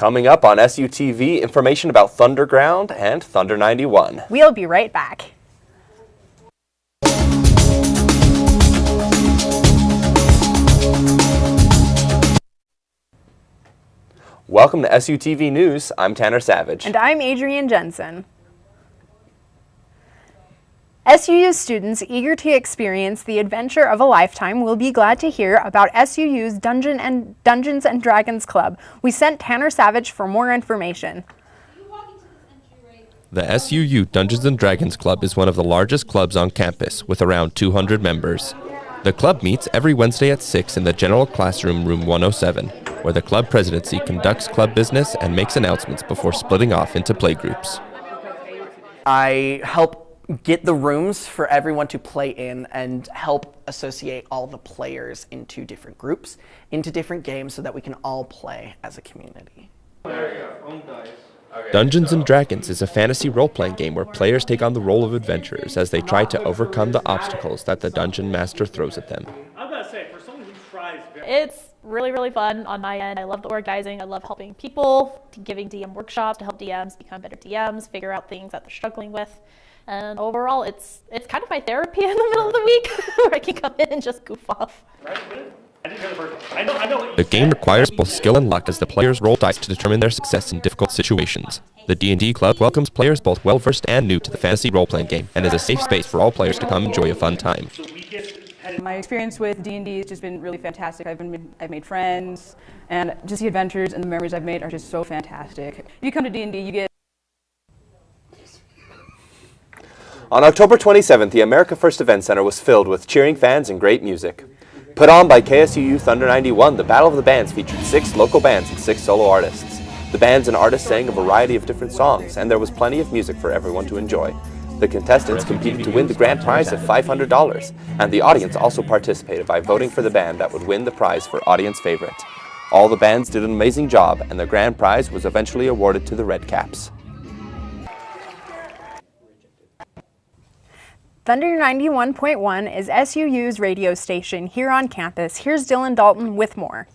Coming up on SUTV, information about Thunderground and Thunder 91. We'll be right back. Welcome to SUTV News. I'm Tanner Savage. And I'm Adrienne Jensen. SUU students eager to experience the adventure of a lifetime will be glad to hear about SUU's Dungeons and Dragons Club. We sent Tanner Savage for more information. The SUU Dungeons and Dragons Club is one of the largest clubs on campus, with around 200 members. The club meets every Wednesday at 6 in the general classroom, room 107, where the club presidency conducts club business and makes announcements before splitting off into playgroups. I help get the rooms for everyone to play in and help associate all the players into different groups, into different games, so that we can all play as a community. Dungeons and Dragons is a fantasy role-playing game where players take on the role of adventurers as they try to overcome the obstacles that the dungeon master throws at them. It's really fun on my end. I love the organizing. I love helping people, giving DM workshops to help DMs become better DMs, figure out things that they're struggling with. And overall, it's kind of my therapy in the middle of the week where I can come in and just goof off. The game requires both skill and luck as the players roll dice to determine their success in difficult situations. The D&D Club welcomes players both well-versed and new to the fantasy role-playing game and is a safe space for all players to come enjoy a fun time. My experience with D&D has just been really fantastic. I've made friends, and just the adventures and the memories I've made are just so fantastic. If you come to D&D, you get... On October 27th, the America First Event Center was filled with cheering fans and great music. Put on by KSUU Thunder 91, the Battle of the Bands featured 6 local bands and 6 solo artists. The bands and artists sang a variety of different songs, and there was plenty of music for everyone to enjoy. The contestants competed to win the grand prize of $500, and the audience also participated by voting for the band that would win the prize for audience favorite. All the bands did an amazing job, and the grand prize was eventually awarded to the Red Caps. Thunder 91.1 is SUU's radio station here on campus. Here's Dylan Dalton with more.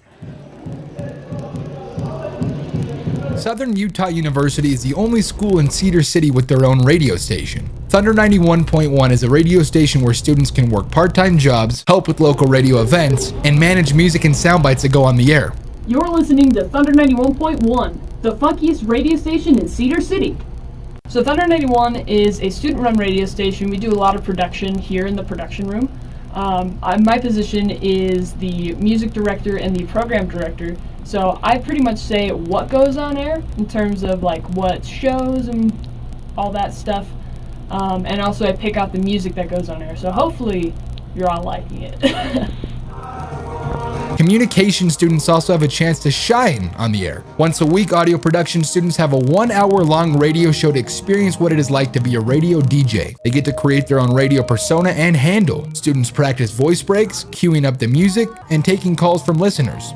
Southern Utah University is the only school in Cedar City with their own radio station. Thunder 91.1 is a radio station where students can work part-time jobs, help with local radio events, and manage music and sound bites that go on the air. You're listening to Thunder 91.1, the funkiest radio station in Cedar City. So Thunder 91 is a student-run radio station. We do a lot of production here in the production room. My position is the music director and the program director. So I pretty much say what goes on air in terms of like what shows and all that stuff. And also I pick out the music that goes on air. So hopefully you're all liking it. Communication students also have a chance to shine on the air. Once a week, audio production students have a 1-hour-long radio show to experience what it is like to be a radio DJ. They get to create their own radio persona and handle. Students practice voice breaks, queuing up the music, and taking calls from listeners.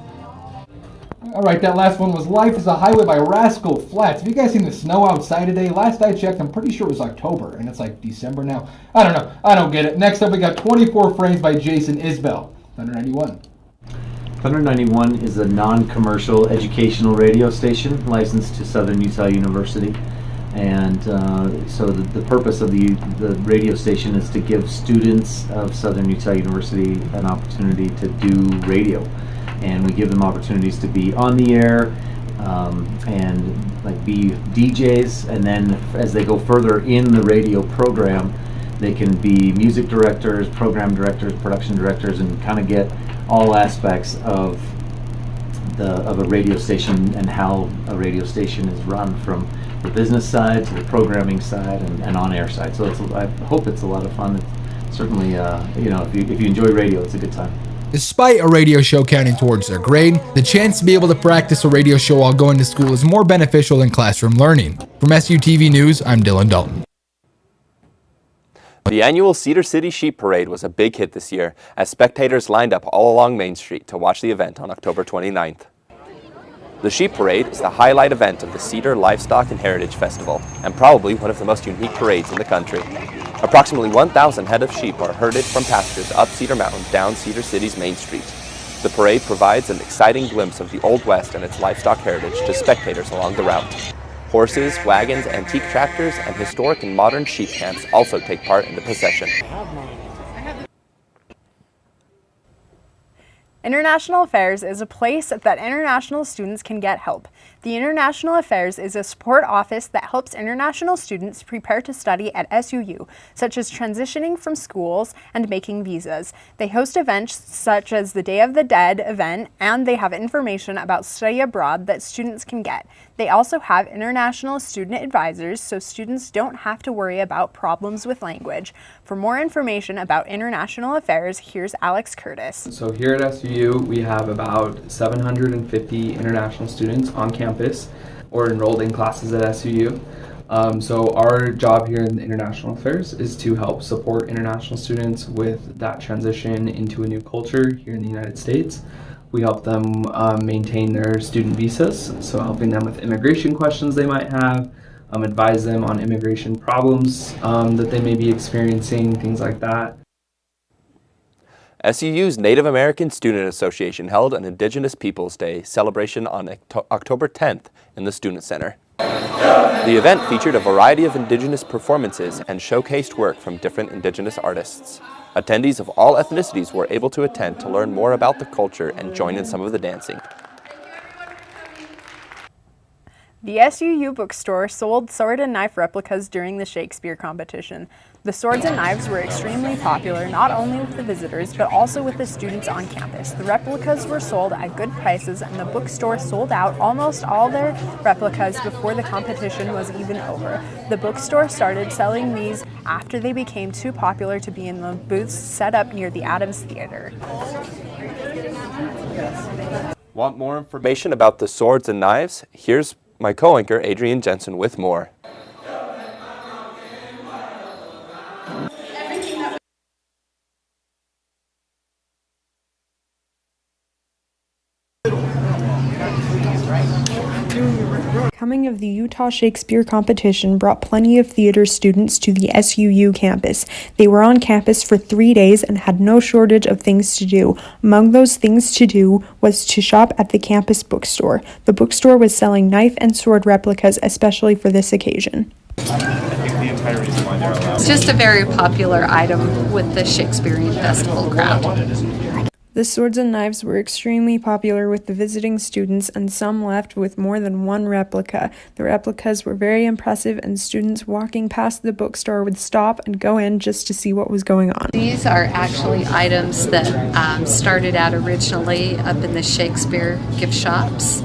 All right, that last one was Life is a Highway by Rascal Flatts. Have you guys seen the snow outside today? Last I checked, I'm pretty sure it was October, and it's like December now. I don't know. I don't get it. Next up, we got 24 Frames by Jason Isbell. Thunder 91. Thunder 91 is a non-commercial educational radio station licensed to Southern Utah University. And so the purpose of the radio station is to give students of Southern Utah University an opportunity to do radio. And we give them opportunities to be on the air and like be DJs, and then as they go further in the radio program, they can be music directors, program directors, production directors, and kind of get all aspects of a radio station and how a radio station is run, from the business side to the programming side and on-air side. So I hope it's a lot of fun. It's certainly, if you enjoy radio, it's a good time. Despite a radio show counting towards their grade, the chance to be able to practice a radio show while going to school is more beneficial than classroom learning. From SUTV News, I'm Dylan Dalton. The annual Cedar City Sheep Parade was a big hit this year, as spectators lined up all along Main Street to watch the event on October 29th. The Sheep Parade is the highlight event of the Cedar Livestock and Heritage Festival, and probably one of the most unique parades in the country. Approximately 1,000 head of sheep are herded from pastures up Cedar Mountain down Cedar City's Main Street. The parade provides an exciting glimpse of the Old West and its livestock heritage to spectators along the route. Horses, wagons, antique tractors, and historic and modern sheep camps also take part in the procession. International Affairs is a place that international students can get help. The International Affairs is a support office that helps international students prepare to study at SUU, such as transitioning from schools and making visas. They host events such as the Day of the Dead event, and they have information about study abroad that students can get. They also have international student advisors, so students don't have to worry about problems with language. For more information about International Affairs, here's Alex Curtis. So here at SUU, we have about 750 international students on campus or enrolled in classes at SUU. So our job here in International Affairs is to help support international students with that transition into a new culture here in the United States. We help them maintain their student visas, so helping them with immigration questions they might have, advise them on immigration problems that they may be experiencing, things like that. SUU's Native American Student Association held an Indigenous Peoples Day celebration on October 10th in the Student Center. The event featured a variety of Indigenous performances and showcased work from different Indigenous artists. Attendees of all ethnicities were able to attend to learn more about the culture and join in some of the dancing. The SUU bookstore sold sword and knife replicas during the Shakespeare competition. The swords and knives were extremely popular, not only with the visitors, but also with the students on campus. The replicas were sold at good prices, and the bookstore sold out almost all their replicas before the competition was even over. The bookstore started selling these after they became too popular to be in the booths set up near the Adams Theater. Want more information about the swords and knives? Here's my co-anchor Adrian Jensen with more. Coming of the Utah Shakespeare competition brought plenty of theater students to the SUU campus. They were on campus for 3 days and had no shortage of things to do. Among those things to do was to shop at the campus bookstore. The bookstore was selling knife and sword replicas especially for this occasion. It's just a very popular item with the Shakespearean Festival crowd. The swords and knives were extremely popular with the visiting students, and some left with more than one replica. The replicas were very impressive, and students walking past the bookstore would stop and go in just to see what was going on. These are actually items that started out originally up in the Shakespeare gift shops,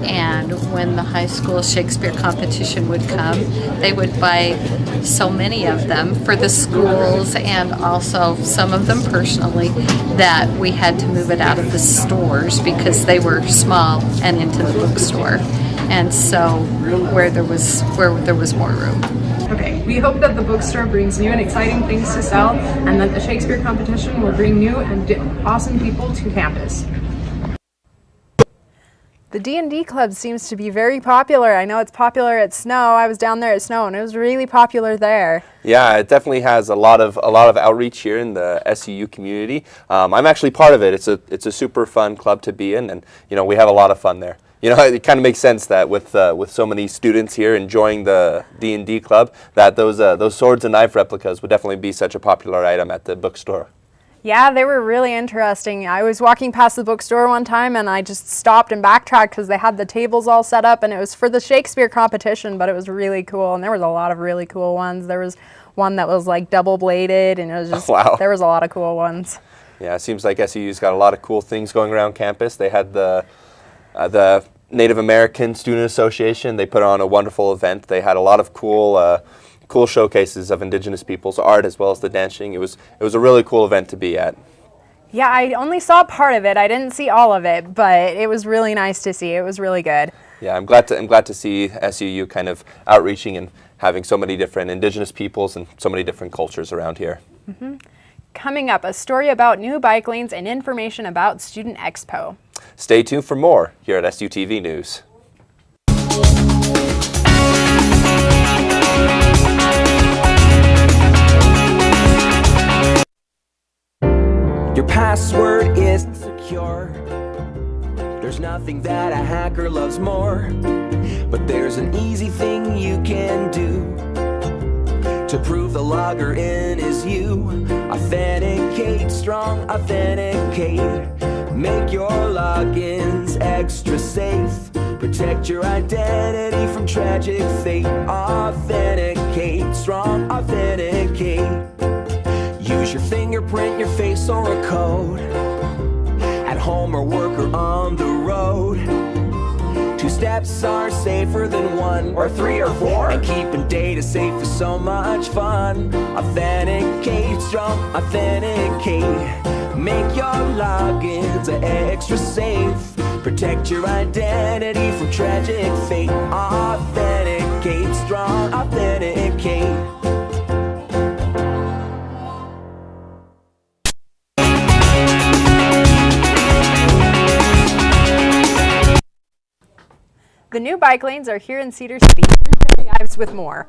and when the high school Shakespeare competition would come, they would buy so many of them for the schools and also some of them personally that we had to move it out of the stores because they were small and into the bookstore, and so where there was more room. Okay, we hope that the bookstore brings new and exciting things to sell, and that the Shakespeare competition will bring new and awesome people to campus. The D&D club seems to be very popular. I know it's popular at Snow. I was down there at Snow, and it was really popular there. Yeah, it definitely has a lot of outreach here in the SUU community. I'm actually part of it. It's a super fun club to be in, and we have a lot of fun there. It kind of makes sense that with so many students here enjoying the D&D club, that those swords and knife replicas would definitely be such a popular item at the bookstore. Yeah, they were really interesting. I was walking past the bookstore one time and I just stopped and backtracked because they had the tables all set up, and it was for the Shakespeare competition, but it was really cool, and there was a lot of really cool ones. There was one that was like double-bladed, and it was just, wow. There was a lot of cool ones. Yeah, it seems like SUU's got a lot of cool things going around campus. They had the Native American Student Association. They put on a wonderful event. They had a lot of cool showcases of Indigenous people's art as well as the dancing. It was a really cool event to be at. Yeah, I only saw part of it. I didn't see all of it, but it was really nice to see. It was really good. Yeah, I'm glad to see SUU kind of outreaching and having so many different Indigenous peoples and so many different cultures around here. Mm-hmm. Coming up, a story about new bike lanes and information about Student Expo. Stay tuned for more here at SUTV News. Your password isn't secure. There's nothing that a hacker loves more, but there's an easy thing you can do to prove the logger in is you. Authenticate, strong authenticate. Make your logins extra safe. Protect your identity from tragic fate. Authenticate, strong authenticate. Use your fingerprint, your face, or a code. At home or work or on the road. 2 steps are safer than 1 or 3 or 4. And keeping data safe is so much fun. Authenticate, strong authenticate. Make your logins extra safe. Protect your identity from tragic fate. Authenticate, strong authenticate. The new bike lanes are here in Cedar City. Here's Sherry Ives with more.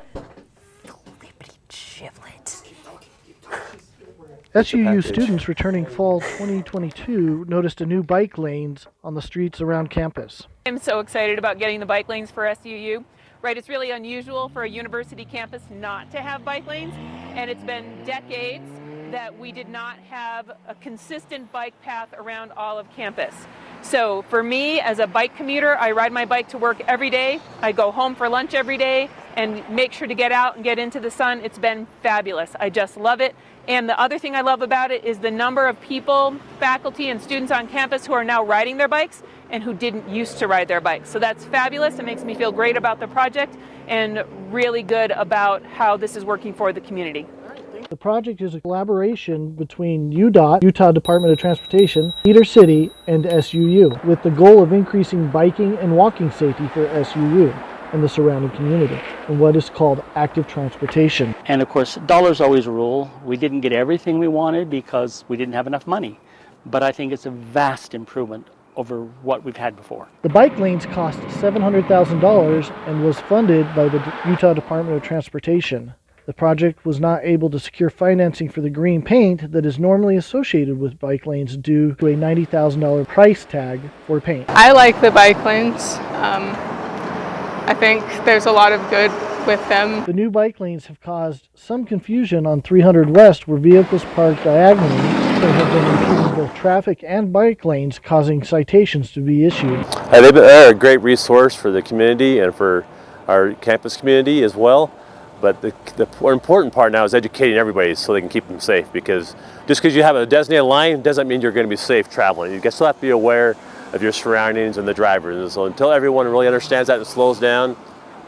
SUU students returning fall 2022 noticed a new bike lanes on the streets around campus. I'm so excited about getting the bike lanes for SUU. Right, it's really unusual for a university campus not to have bike lanes, and it's been decades that we did not have a consistent bike path around all of campus. So for me, as a bike commuter, I ride my bike to work every day. I go home for lunch every day and make sure to get out and get into the sun. It's been fabulous. I just love it. And the other thing I love about it is the number of people, faculty and students on campus who are now riding their bikes and who didn't used to ride their bikes. So that's fabulous. It makes me feel great about the project and really good about how this is working for the community. The project is a collaboration between UDOT, Utah Department of Transportation, Cedar City, and SUU, with the goal of increasing biking and walking safety for SUU and the surrounding community, and what is called active transportation. And of course, dollars always rule. We didn't get everything we wanted because we didn't have enough money, but I think it's a vast improvement over what we've had before. The bike lanes cost $700,000 and was funded by the Utah Department of Transportation. The project was not able to secure financing for the green paint that is normally associated with bike lanes due to a $90,000 price tag for paint. I like the bike lanes. I think there's a lot of good with them. The new bike lanes have caused some confusion on 300 West, where vehicles parked diagonally there have been impeding both traffic and bike lanes, causing citations to be issued. They're a great resource for the community and for our campus community as well. But the important part now is educating everybody so they can keep them safe, because just because you have a designated line doesn't mean you're going to be safe traveling. You still have to be aware of your surroundings and the drivers. And so until everyone really understands that and slows down,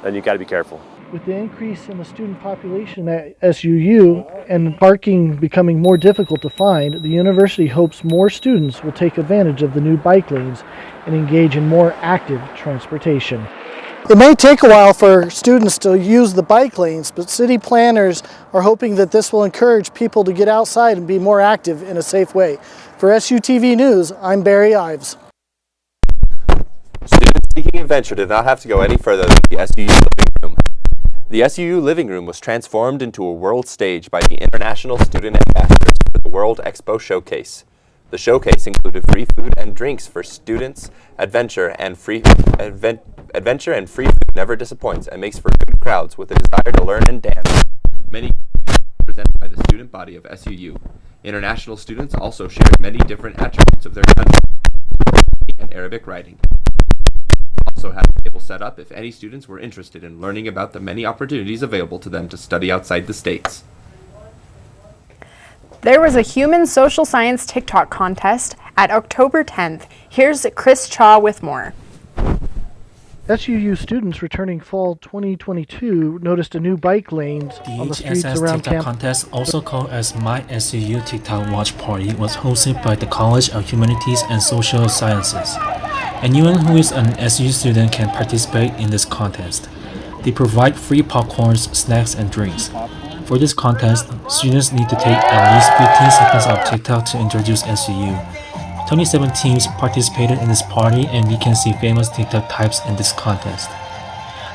then you got to be careful. With the increase in the student population at SUU and parking becoming more difficult to find, the university hopes more students will take advantage of the new bike lanes and engage in more active transportation. It may take a while for students to use the bike lanes, but city planners are hoping that this will encourage people to get outside and be more active in a safe way. For SUTV News, I'm Barry Ives. Students seeking adventure did not have to go any further than the SUU living room. The SUU living room was transformed into a world stage by the International Student Ambassadors for the World Expo Showcase. The showcase included free food and drinks for students. Adventure and free food never disappoints and makes for good crowds with a desire to learn and dance. Many presented by the student body of SUU. International students also shared many different attributes of their country and Arabic writing. Also had a table set up if any students were interested in learning about the many opportunities available to them to study outside the States. There was a human social science TikTok contest at October 10th. Here's Chris Chaw with more. SUU students returning fall 2022 noticed a new bike lanes on the streets around TikTok contest, also called as My SUU TikTok Watch Party, was hosted by the College of Humanities and Social Sciences. Anyone who is an SUU student can participate in this contest. They provide free popcorns, snacks, and drinks. For this contest, students need to take at least 15 seconds of TikTok to introduce SUU. 27 teams participated in this party, and we can see famous TikTok types in this contest.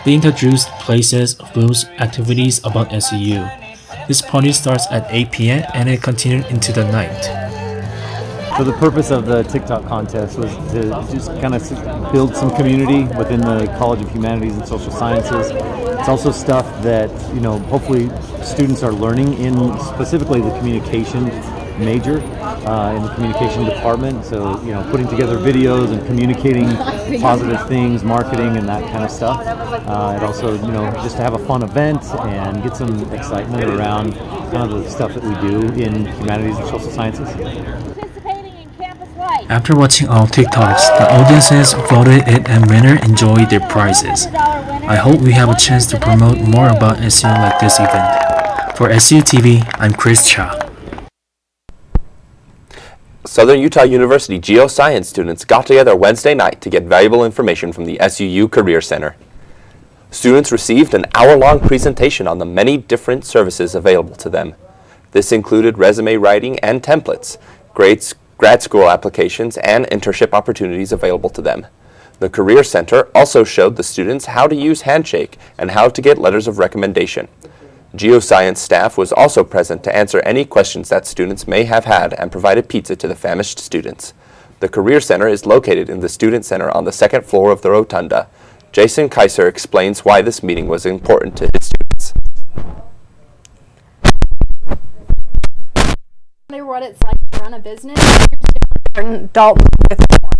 They introduced places, booths, activities about SUU. This party starts at 8 p.m. and it continued into the night. So the purpose of the TikTok contest was to just kind of build some community within the College of Humanities and Social Sciences. It's also stuff that, you know, hopefully students are learning in specifically the communication major in the communication department. So, you know, putting together videos and communicating positive things, marketing and that kind of stuff. It also, you know, just to have a fun event and get some excitement around kind of the stuff that we do in humanities and social sciences. After watching all TikToks, the audiences voted it and winners enjoyed their prizes. I hope we have a chance to promote more about SU like this event. For SUTV, I'm Chris Cha. Southern Utah University geoscience students got together Wednesday night to get valuable information from the SUU Career Center. Students received an hour-long presentation on the many different services available to them. This included resume writing and templates, grad school applications, and internship opportunities available to them. The Career Center also showed the students how to use Handshake and how to get letters of recommendation. Geoscience staff was also present to answer any questions that students may have had and provided pizza to the famished students. The Career Center is located in the Student Center on the second floor of the Rotunda. Jason Kaiser explains why this meeting was important to his students. What it's like to run a business. Dalton with more.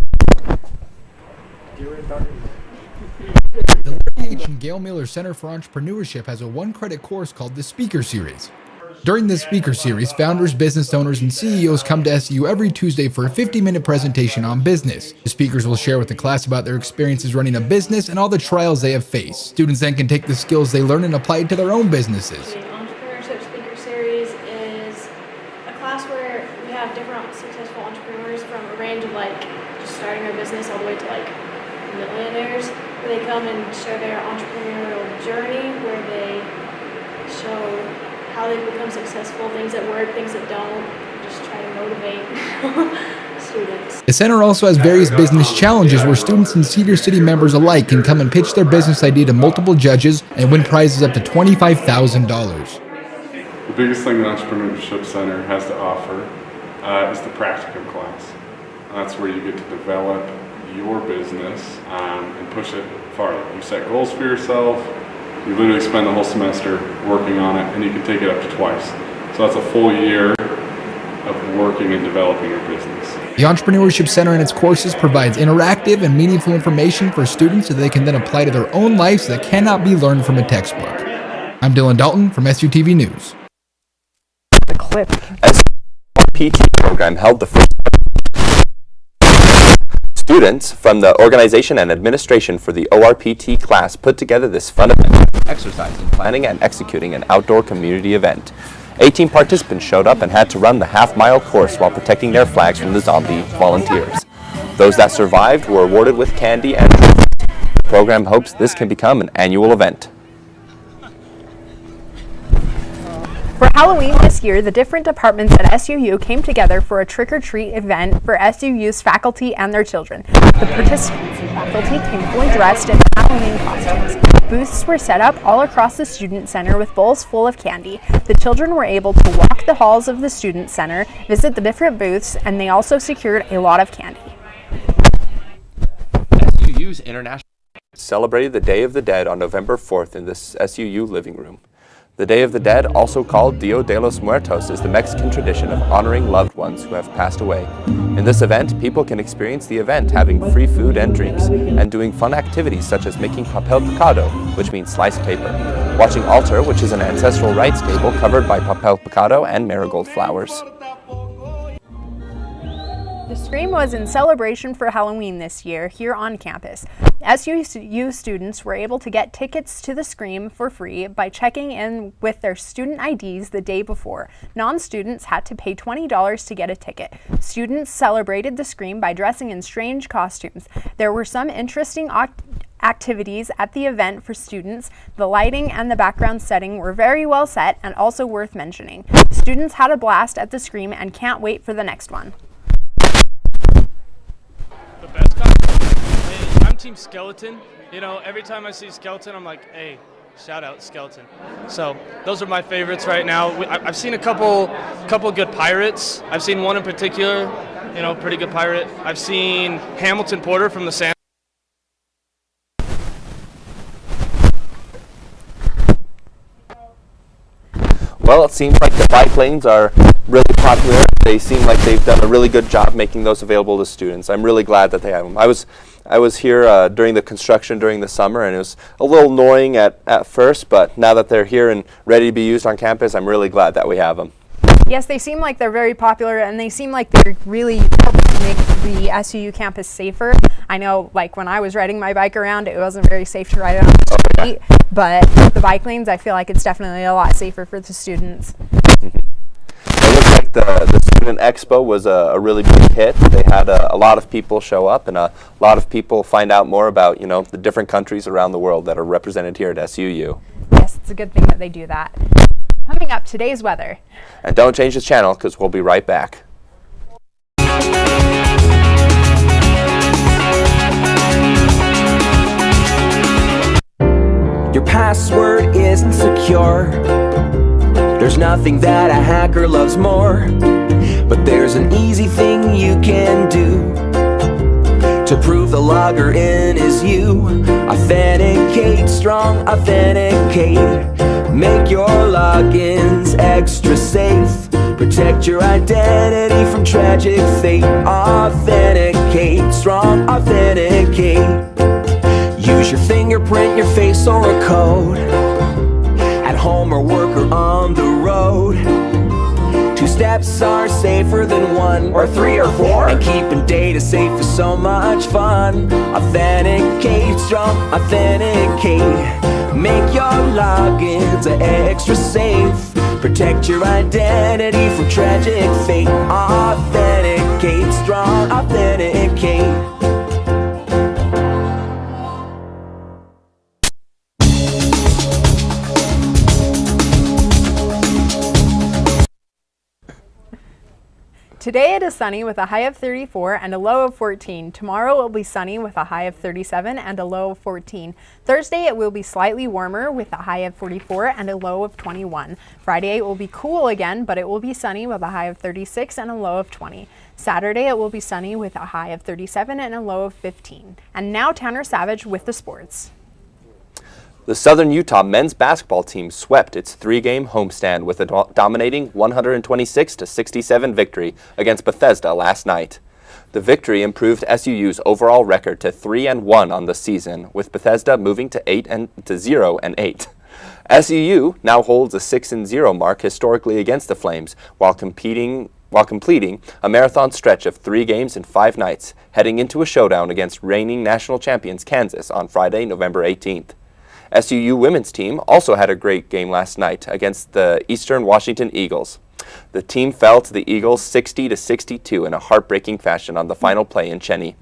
The Larry H. and Gail Miller Center for Entrepreneurship has a one-credit course called the Speaker Series. During this Speaker Series, founders, business owners, and CEOs come to SU every Tuesday for a 50-minute presentation on business. The speakers will share with the class about their experiences running a business and all the trials they have faced. Students then can take the skills they learn and apply it to their own businesses. The Entrepreneurship Speaker Series is a class where we have different successful entrepreneurs from a range of like just starting their business all the way to like millionaires, where they come and share their entrepreneurial journey, where they show how they've become successful, things that work, things that don't, just try to motivate students. The center also has various business challenges where students and Cedar City members alike can come and pitch their business idea to multiple judges and win prizes up to $25,000. The biggest thing the Entrepreneurship Center has to offer is the practicum class. That's where you get to develop your business and push it farther. You set goals for yourself, you literally spend the whole semester working on it, and you can take it up to twice. So that's a full year of working and developing your business. The Entrepreneurship Center and its courses provides interactive and meaningful information for students that they can then apply to their own lives that cannot be learned from a textbook. I'm Dylan Dalton from SUTV News. The clip. PT program held the first. Students from the organization and administration for the ORPT class put together this fun event, exercise in planning and executing an outdoor community event. 18 participants showed up and had to run the half-mile course while protecting their flags from the zombie volunteers. Those that survived were awarded with candy and trophies. The program hopes this can become an annual event. For Halloween this year, the different departments at SUU came together for a trick-or-treat event for SUU's faculty and their children. The participants and faculty came fully dressed in Halloween costumes. Booths were set up all across the Student Center with bowls full of candy. The children were able to walk the halls of the Student Center, visit the different booths, and they also secured a lot of candy. SUU's International celebrated the Day of the Dead on November 4th in this SUU living room. The Day of the Dead, also called Dia de los Muertos, is the Mexican tradition of honoring loved ones who have passed away. In this event, people can experience the event having free food and drinks, and doing fun activities such as making papel picado, which means sliced paper, watching altar, which is an ancestral rites table covered by papel picado and marigold flowers. The Scream was in celebration for Halloween this year here on campus. SUU students were able to get tickets to the Scream for free by checking in with their student IDs the day before. Non-students had to pay $20 to get a ticket. Students celebrated the Scream by dressing in strange costumes. There were some interesting activities at the event for students. The lighting and the background setting were very well set and also worth mentioning. Students had a blast at the Scream and can't wait for the next one. The best costume? Hey, I'm Team Skeleton. You know, every time I see Skeleton, I'm like, hey, shout out Skeleton. So those are my favorites right now. I've seen a couple good pirates. I've seen one in particular pretty good pirate. I've seen Hamilton Porter from the San. Well, it seems like the bike lanes are really popular. They seem like they've done a really good job making those available to students. I'm really glad that they have them. I was here during the construction during the summer, and it was a little annoying at first, but now that they're here and ready to be used on campus, I'm really glad that we have them. Yes, they seem like they're very popular, and they seem like they're really helping to make the SUU campus safer. I know, like, when I was riding my bike around, it wasn't very safe to ride it on the street, but with the bike lanes, I feel like it's definitely a lot safer for the students. It looks like the Student Expo was a really big hit. They had a lot of people show up, and a lot of people find out more about, the different countries around the world that are represented here at SUU. Yes, it's a good thing that they do that. Coming up, today's weather. And don't change the channel, because we'll be right back. Your password isn't secure. There's nothing that a hacker loves more. But there's an easy thing you can do to prove the logger in is you. Authenticate, strong authenticate. Make your logins extra safe. Protect your identity from tragic fate. Authenticate, strong authenticate. Use your fingerprint, your face, or a code. At home or work or on the road. 2 steps are safer than 1 or 3 or 4. And keeping data safe is so much fun. Authenticate, strong authenticate. Make your logins extra safe. Protect your identity from tragic fate. Authenticate, strong authenticate. Today it is sunny with a high of 34 and a low of 14. Tomorrow it will be sunny with a high of 37 and a low of 14. Thursday it will be slightly warmer with a high of 44 and a low of 21. Friday it will be cool again, but it will be sunny with a high of 36 and a low of 20. Saturday it will be sunny with a high of 37 and a low of 15. And now Tanner Savage with the sports. The Southern Utah men's basketball team swept its 3-game homestand with a dominating 126-67 victory against Bethesda last night. The victory improved SUU's overall record to 3-1 on the season, with Bethesda moving to 0-8. SUU now holds a 6-0 mark historically against the Flames, while completing a marathon stretch of 3 games in 5 nights, heading into a showdown against reigning national champions Kansas on Friday, November 18th. SUU women's team also had a great game last night against the Eastern Washington Eagles. The team fell to the Eagles 60-62 in a heartbreaking fashion on the final play in Cheney.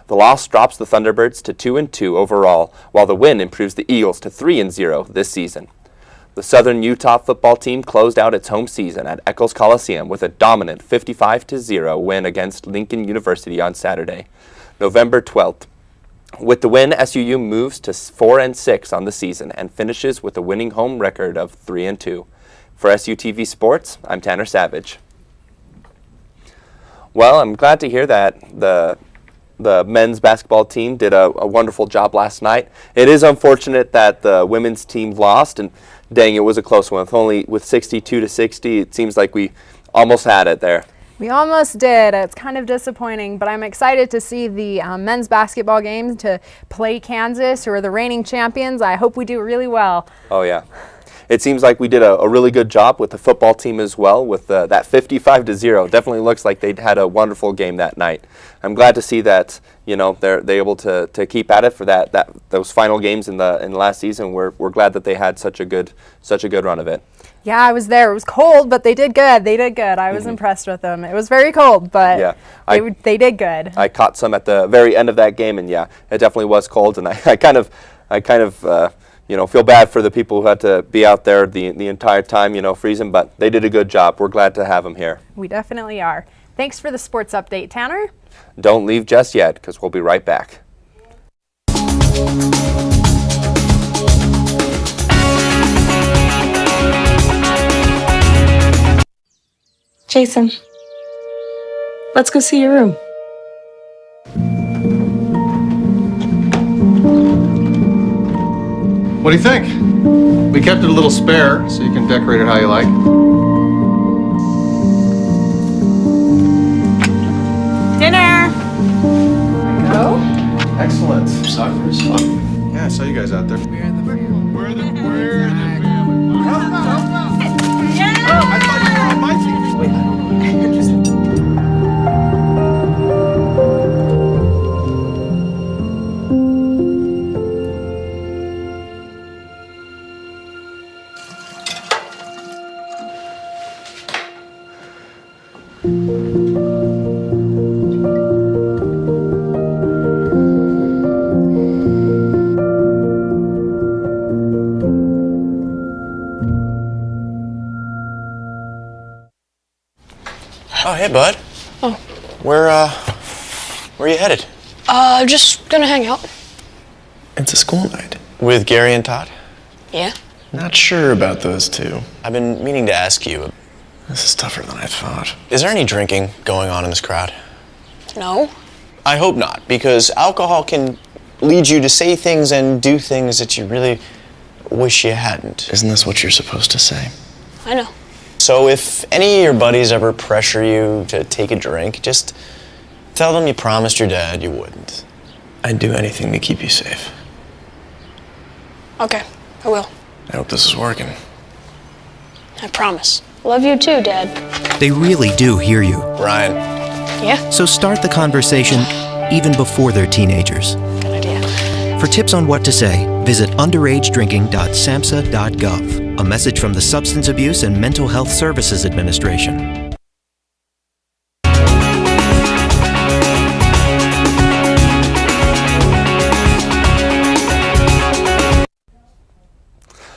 The loss drops the Thunderbirds to 2-2 overall, while the win improves the Eagles to 3-0 this season. The Southern Utah football team closed out its home season at Eccles Coliseum with a dominant 55-0 win against Lincoln University on Saturday, November 12th. With the win, SUU moves to 4-6 on the season and finishes with a winning home record of 3-2. For SUTV Sports, I'm Tanner Savage. Well, I'm glad to hear that the men's basketball team did a wonderful job last night. It is unfortunate that the women's team lost, and dang, it was a close one. With 62-60, it seems like we almost had it there. We almost did. It's kind of disappointing, but I'm excited to see the men's basketball game to play Kansas, who are the reigning champions. I hope we do really well. Oh, yeah. It seems like we did a really good job with the football team as well with that 55-0. Definitely looks like they had a wonderful game that night. I'm glad to see that they're able to keep at it for those final games in the last season. We're glad that they had such a good run of it. Yeah, I was there. It was cold, but they did good. I was impressed with them. It was very cold, but yeah, they did good. I caught some at the very end of that game, and yeah, it definitely was cold. And I kind of feel bad for the people who had to be out there the entire time, freezing. But they did a good job. We're glad to have them here. We definitely are. Thanks for the sports update, Tanner. Don't leave just yet, because we'll be right back. Jason, Let's go see your room. What do you think? We kept it a little spare, so you can decorate it how you like. Dinner! Go? Excellent. Soccer is fun. Yeah, I saw you guys out there. We're the family. Yeah! I thought you were on my team. Wait, Oh, hey, bud. Oh. Where are you headed? Just gonna hang out. It's a school night. With Gary and Todd? Yeah? Not sure about those two. I've been meaning to ask you. This is tougher than I thought. Is there any drinking going on in this crowd? No. I hope not, because alcohol can lead you to say things and do things that you really wish you hadn't. Isn't this what you're supposed to say? I know. So if any of your buddies ever pressure you to take a drink, just tell them you promised your dad you wouldn't. I'd do anything to keep you safe. Okay, I will. I hope this is working. I promise. Love you too, Dad. They really do hear you. Brian. Yeah? So start the conversation even before they're teenagers. Good idea. For tips on what to say, visit underagedrinking.samhsa.gov. A message from the Substance Abuse and Mental Health Services Administration.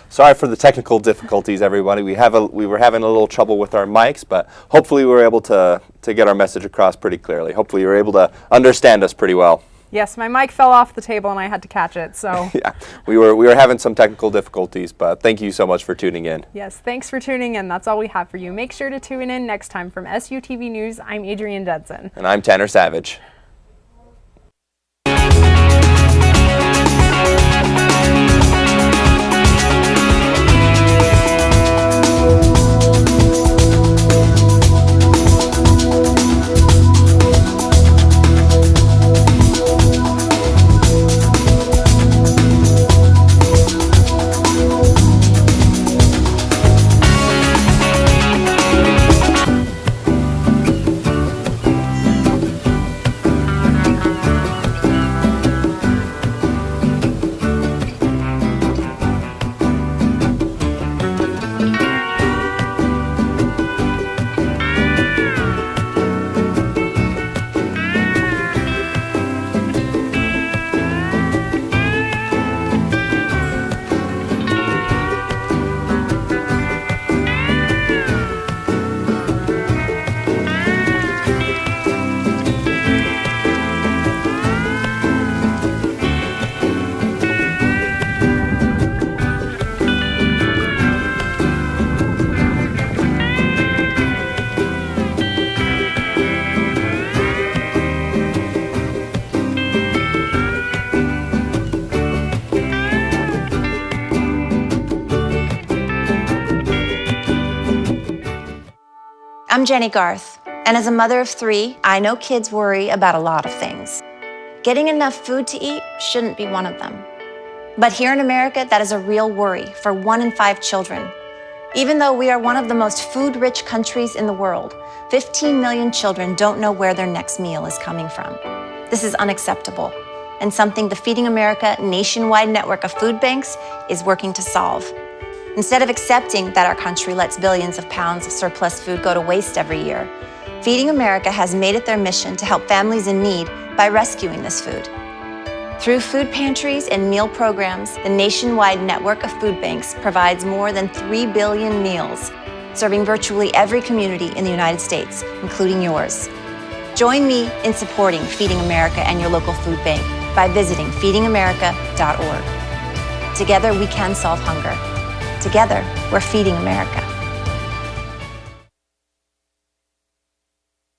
Sorry for the technical difficulties, everybody. We were having a little trouble with our mics, but hopefully we were able to get our message across pretty clearly. Hopefully you were able to understand us pretty well. Yes, my mic fell off the table and I had to catch it, so. Yeah, we were having some technical difficulties, but thank you so much for tuning in. Yes, thanks for tuning in. That's all we have for you. Make sure to tune in next time. From SUTV News, I'm Adrienne Dudson. And I'm Tanner Savage. I'm Jenny Garth, and as a mother of 3, I know kids worry about a lot of things. Getting enough food to eat shouldn't be one of them. But here in America, that is a real worry for 1 in 5 children. Even though we are one of the most food-rich countries in the world, 15 million children don't know where their next meal is coming from. This is unacceptable, and something the Feeding America nationwide network of food banks is working to solve. Instead of accepting that our country lets billions of pounds of surplus food go to waste every year, Feeding America has made it their mission to help families in need by rescuing this food. Through food pantries and meal programs, the nationwide network of food banks provides more than 3 billion meals, serving virtually every community in the United States, including yours. Join me in supporting Feeding America and your local food bank by visiting feedingamerica.org. Together we can solve hunger. Together, we're feeding America.